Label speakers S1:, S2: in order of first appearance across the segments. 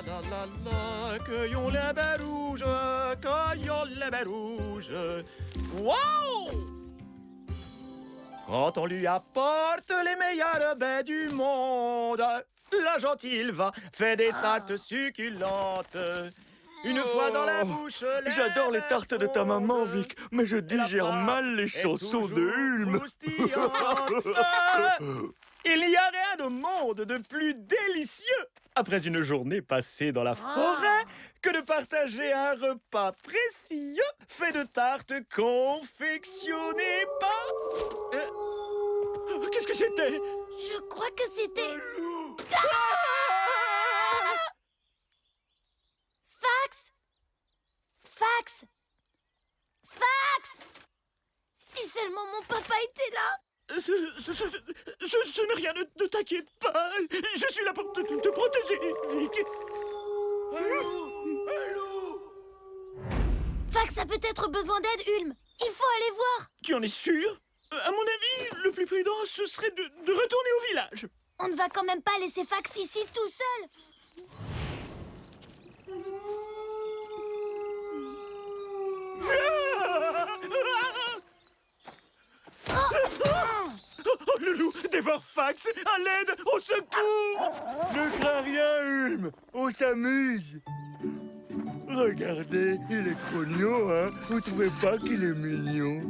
S1: la la la, cueillons les baies rouges, cueillons les baies rouges. Wow! Quand on lui apporte les meilleures baies du monde, la gentille va fait des tartes succulentes. Une fois dans la bouche,
S2: J'adore les tartes de ta maman, Vic, mais je digère mal les chansons de Hulme.
S1: Il n'y a rien au monde de plus délicieux, après une journée passée dans la forêt, que de partager un repas précieux fait de tartes confectionnées par... Qu'est-ce que c'était?
S3: Je crois que c'était... Fax! Fax! Fax! Si seulement mon papa était là!
S1: Ce n'est rien, ne t'inquiète pas. Je suis là pour te protéger, Vic.
S3: Fax a peut-être besoin d'aide, Hulme. Il faut aller voir.
S1: Tu en es sûr? À mon avis, le plus prudent, ce serait de retourner au village.
S3: On ne va quand même pas laisser Fax ici tout seul.
S1: Oh, le loup dévore Fax. À l'aide, au secours.
S2: Ne crains rien, Hulme. On s'amuse. Regardez, il est grognon, hein? Vous trouvez pas qu'il est mignon?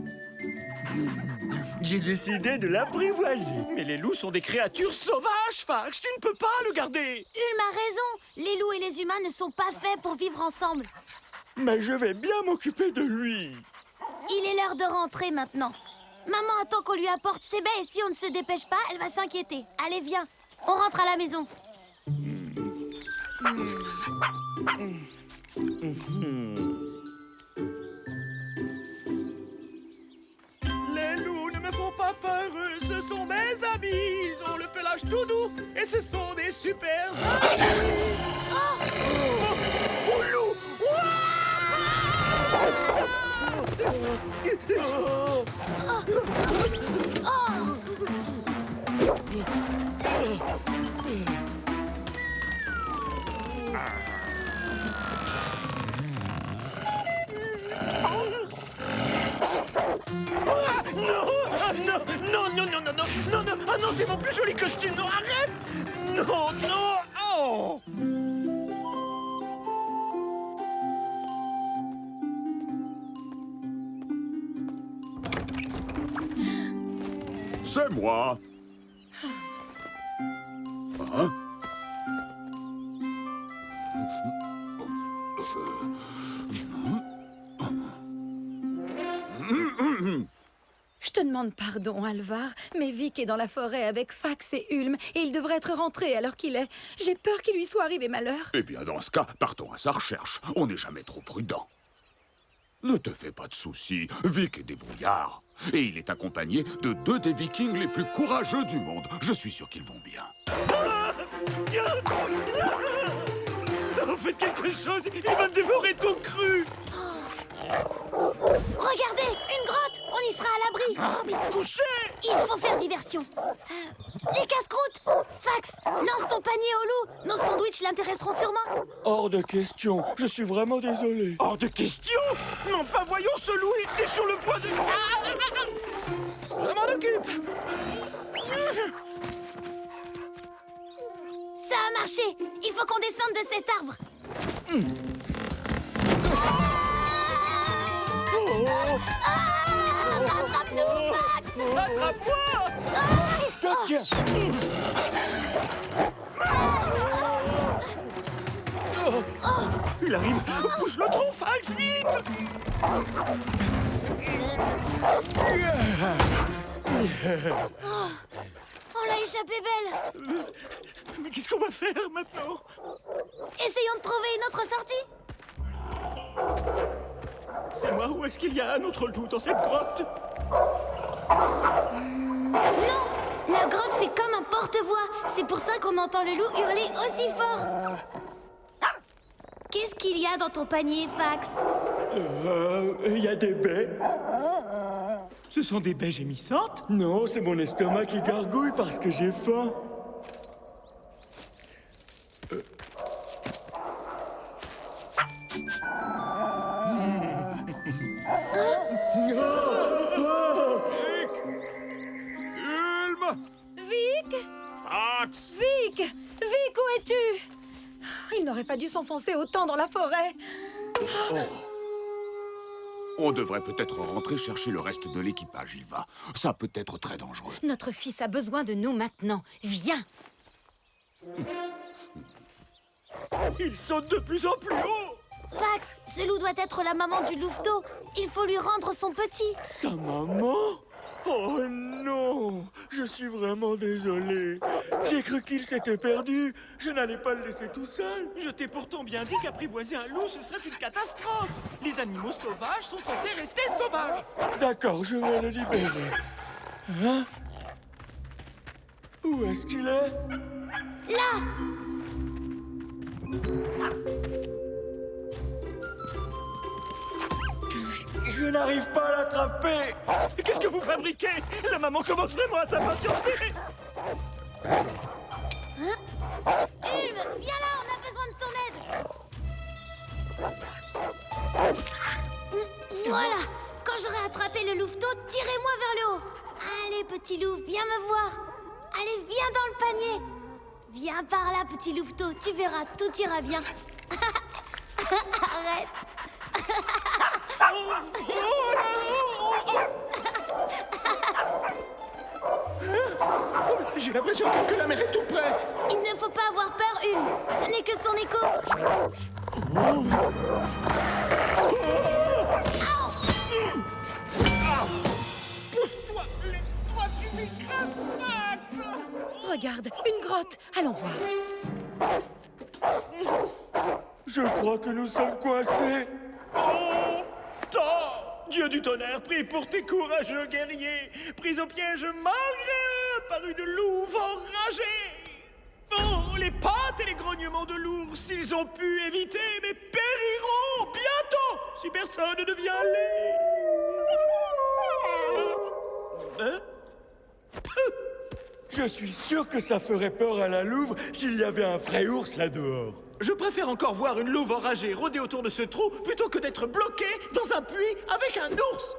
S2: J'ai décidé de l'apprivoiser.
S1: Mais les loups sont des créatures sauvages, Fax. Tu ne peux pas le garder.
S3: Hulme a raison. Les loups et les humains ne sont pas faits pour vivre ensemble.
S2: Mais je vais bien m'occuper de lui.
S3: Il est l'heure de rentrer maintenant. Maman attend qu'on lui apporte ses baies et si on ne se dépêche pas, elle va s'inquiéter. Allez, viens. On rentre à la maison.
S1: Les loups ne me font pas peur, ce sont mes amis. Ils ont le pelage tout doux et ce sont des super amis. Oh, loup! Non, ah non, c'est mon plus joli costume, non, arrête! Non, oh!
S4: C'est moi. Hein?
S5: Je te demande pardon, Alvar, mais Vic est dans la forêt avec Fax et Hulme et il devrait être rentré à l'heure qu'il est. J'ai peur qu'il lui soit arrivé malheur.
S4: Eh bien, dans ce cas, partons à sa recherche. On n'est jamais trop prudent. Ne te fais pas de soucis, Vic est débrouillard. Et il est accompagné de 2 des vikings les plus courageux du monde. Je suis sûr qu'ils vont bien.
S1: Oh, faites quelque chose, il va me dévorer tout cru.
S3: Regardez, une grotte. On y sera à l'abri.
S1: Ah, mais couchez!
S3: Il faut faire diversion. Les casse-croûtes. Fax, lance ton panier au loup. Nos sandwichs l'intéresseront sûrement.
S2: Hors de question. Je suis vraiment désolé.
S1: Hors de question! Mais enfin, voyons, ce loup est sur le point de... Je m'en occupe!
S3: Ça a marché. Il faut qu'on descende de cet arbre. Rattrape-nous, Fax!
S1: Attrape-moi!
S2: Tiens.
S1: Il arrive! Pousse le tronc, Fax, vite!
S3: On l'a échappé belle.
S1: Mais qu'est-ce qu'on va faire maintenant?
S3: Essayons de trouver une autre sortie.
S1: C'est moi ou est-ce qu'il y a un autre loup dans cette grotte?
S3: Non, la grotte fait comme un porte-voix. C'est pour ça qu'on entend le loup hurler aussi fort. Qu'est-ce qu'il y a dans ton panier, Fax?
S2: Il y a des baies.
S1: Ce sont des baies gémissantes?
S2: Non, c'est mon estomac qui gargouille parce que j'ai faim.
S5: es-tu? Il n'aurait pas dû s'enfoncer autant dans la forêt.
S4: On devrait peut-être rentrer chercher le reste de l'équipage, Ilva. Ça peut être très dangereux.
S5: Notre fils a besoin de nous maintenant. Viens.
S1: Il saute de plus en plus haut.
S3: Fax, ce loup doit être la maman du louveteau. Il faut lui rendre son petit.
S2: Sa maman? Oh non! Je suis vraiment désolé. J'ai cru qu'il s'était perdu. Je n'allais pas le laisser tout seul.
S1: Je t'ai pourtant bien dit qu'apprivoiser un loup, ce serait une catastrophe. Les animaux sauvages sont censés rester sauvages.
S2: D'accord, je vais le libérer. Hein? Où est-ce qu'il est?
S3: Là!
S2: Je n'arrive pas à l'attraper.
S1: Qu'est-ce que vous fabriquez? La maman commence vraiment à s'impatienter.
S3: Ulm, viens là, on a besoin de ton aide. Voilà. Quand j'aurai attrapé le louveteau, tirez-moi vers le haut. Allez, petit loup, viens me voir. Allez, viens dans le panier. Viens par là, petit louveteau, tu verras, tout ira bien. Arrête.
S1: J'ai l'impression que la mer est tout près.
S3: Il ne faut pas avoir peur, Ulm. Ce n'est que son écho.
S1: Pousse-toi, lève-toi, tu m'écrases, Max.
S5: Regarde, une grotte. Allons voir.
S2: Je crois que nous sommes coincés.
S1: Oh, Thor, Dieu du tonnerre, prie pour tes courageux guerriers, pris au piège malgré eux par une louve enragée. Oh, les pattes et les grognements de l'ours, ils ont pu éviter, mais périront bientôt si personne ne vient les... Hein?
S2: Je suis sûr que ça ferait peur à la louve s'il y avait un vrai ours là dehors.
S1: Je préfère encore voir une louve enragée rôder autour de ce trou plutôt que d'être bloqué dans un puits avec un ours.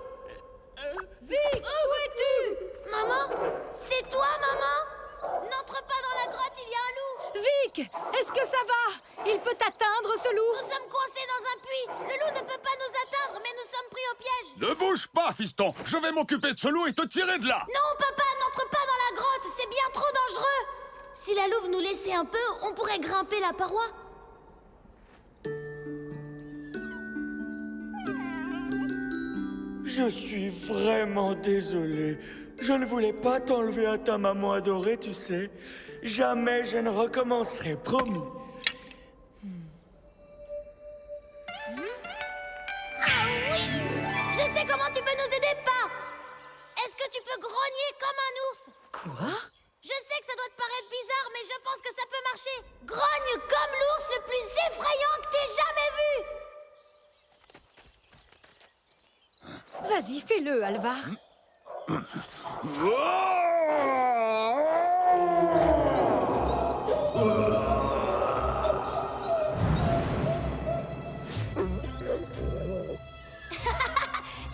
S5: Vic, où es-tu?
S3: Maman? C'est toi, maman? N'entre pas dans la grotte, il y a un loup.
S5: Vic, est-ce que ça va? Il peut atteindre ce loup?
S3: Nous sommes coincés dans un puits. Le loup ne peut pas nous atteindre, mais nous sommes pris au piège.
S4: Ne bouge pas, fiston. Je vais m'occuper de ce loup et te tirer de là.
S3: Non, papa, n'entre pas dans la grotte. C'est bien trop dangereux. Si la louve nous laissait un peu, on pourrait grimper la paroi.
S2: Je suis vraiment désolé. Je ne voulais pas t'enlever à ta maman adorée, tu sais. Jamais je ne recommencerai, promis.
S3: Ah oui! Je sais comment tu peux nous aider, pas. Est-ce que tu peux grogner comme un ours?
S5: Quoi?
S3: Je sais que ça doit te paraître bizarre, mais je pense que ça peut marcher. Grogne comme l'ours le plus effrayant que t'aies jamais vu.
S5: Vas-y, fais-le, Alvar.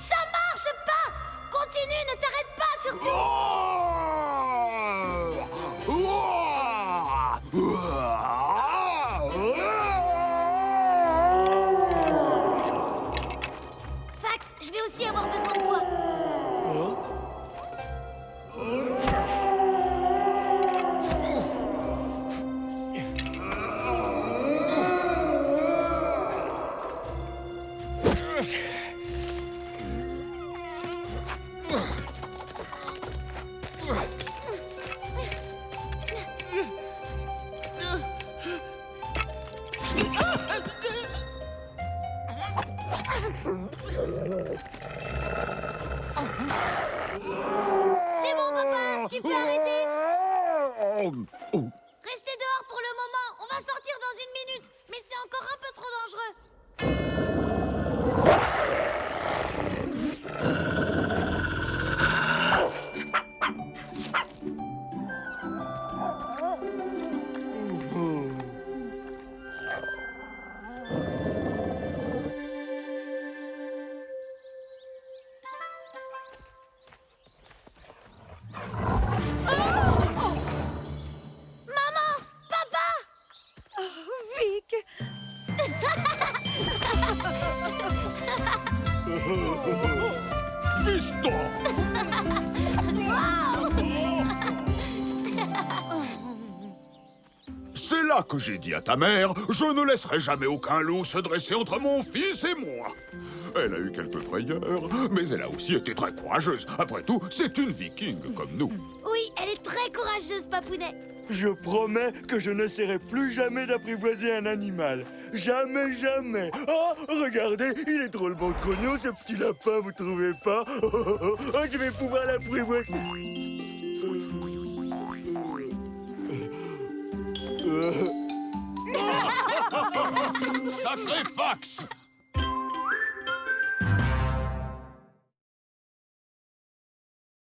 S3: Ça marche pas! Continue, ne t'arrête pas surtout! Fax, je vais aussi avoir besoin de toi. C'est bon, papa, tu peux arrêter.
S4: Oh.
S3: Restez dehors pour le moment. On va sortir dans une minute, mais c'est encore un peu trop dangereux. Maman, papa,
S4: Fiston! C'est là que j'ai dit à ta mère, je ne laisserai jamais aucun loup se dresser entre mon fils et moi. Elle a eu quelques frayeurs, mais elle a aussi été très courageuse. Après tout, c'est une viking comme nous.
S3: Oui, elle est très courageuse, Papounet.
S2: Je promets que je n'essaierai plus jamais d'apprivoiser un animal. Jamais, jamais. Oh, regardez, il est drôlement grognon, ce petit lapin, vous trouvez pas? Oh, je vais pouvoir l'apprivoiser.
S4: Sacré Fax!